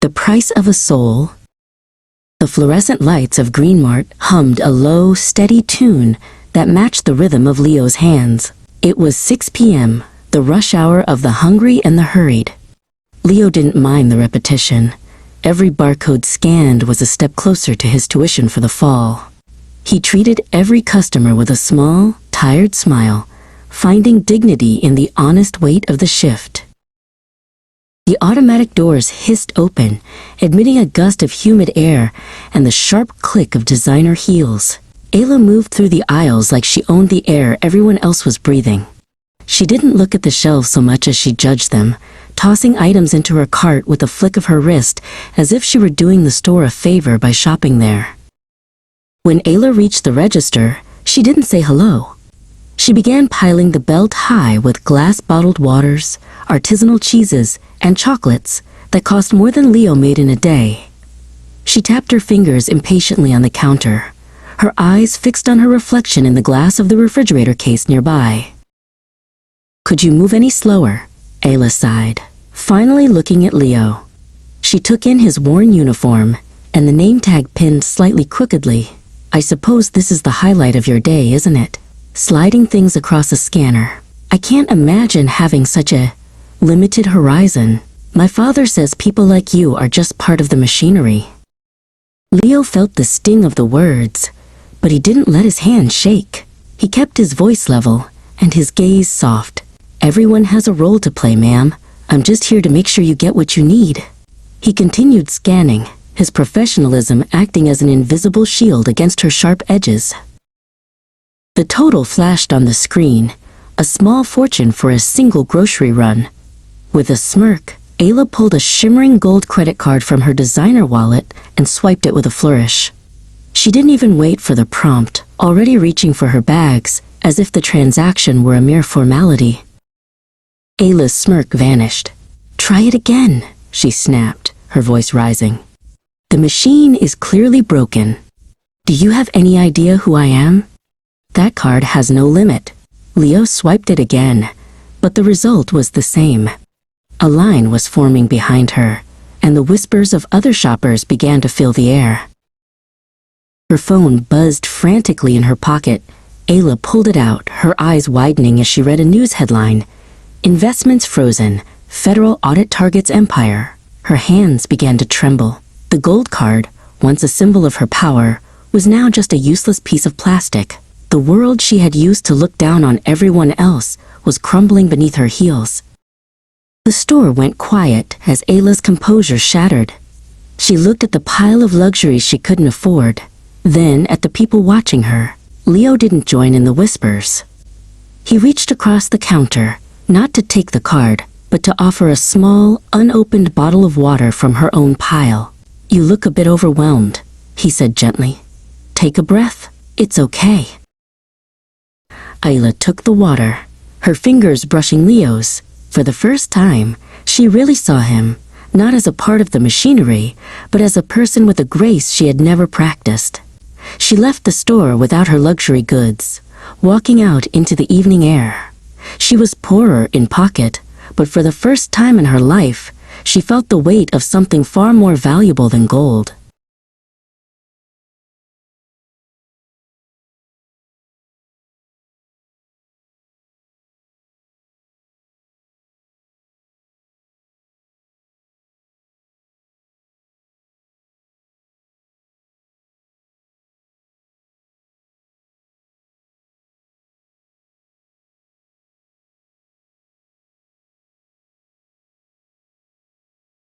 The price of a soul. The fluorescent lights of Greenmart hummed a low, steady tune that matched the rhythm of Leo's hands. It was 6 p.m., the rush hour of the hungry and the hurried. Leo didn't mind the repetition. Every barcode scanned was a step closer to his tuition for the fall. He treated every customer with a small, tired smile, finding dignity in the honest weight of the shift. The automatic doors hissed open, admitting a gust of humid air and the sharp click of designer heels. Ayla moved through the aisles like she owned the air everyone else was breathing. She didn't look at the shelves so much as she judged them, tossing items into her cart with a flick of her wrist as if she were doing the store a favor by shopping there. When Ayla reached the register, she didn't say hello. She began piling the belt high with glass-bottled waters, artisanal cheeses, and chocolates that cost more than Leo made in a day. She tapped her fingers impatiently on the counter, her eyes fixed on her reflection in the glass of the refrigerator case nearby. "Could you move any slower?" Ayla sighed, finally looking at Leo. She took in his worn uniform and the name tag pinned slightly crookedly. "I suppose this is the highlight of your day, isn't it? Sliding things across a scanner. I can't imagine having such a limited horizon. My father says people like you are just part of the machinery." Leo felt the sting of the words, but he didn't let his hand shake. He kept his voice level and his gaze soft. "Everyone has a role to play, ma'am. I'm just here to make sure you get what you need." He continued scanning, his professionalism acting as an invisible shield against her sharp edges. The total flashed on the screen, a small fortune for a single grocery run. With a smirk, Ayla pulled a shimmering gold credit card from her designer wallet and swiped it with a flourish. She didn't even wait for the prompt, already reaching for her bags, as if the transaction were a mere formality. Ayla's smirk vanished. "Try it again," she snapped, her voice rising. "The machine is clearly broken. Do you have any idea who I am?" "That card has no limit." Leo swiped it again, but the result was the same. A line was forming behind her, and the whispers of other shoppers began to fill the air. Her phone buzzed frantically in her pocket. Ayla pulled it out, her eyes widening as she read a news headline. "Investments frozen. Federal audit targets empire." Her hands began to tremble. The gold card, once a symbol of her power, was now just a useless piece of plastic. The world she had used to look down on everyone else was crumbling beneath her heels. The store went quiet as Ayla's composure shattered. She looked at the pile of luxuries she couldn't afford, then at the people watching her. Leo didn't join in the whispers. He reached across the counter, not to take the card, but to offer a small, unopened bottle of water from her own pile. "You look a bit overwhelmed," he said gently. "Take a breath. It's okay." Ayla took the water, her fingers brushing Leo's. For the first time, she really saw him, not as a part of the machinery, but as a person with a grace she had never practiced. She left the store without her luxury goods, walking out into the evening air. She was poorer in pocket, but for the first time in her life, she felt the weight of something far more valuable than gold.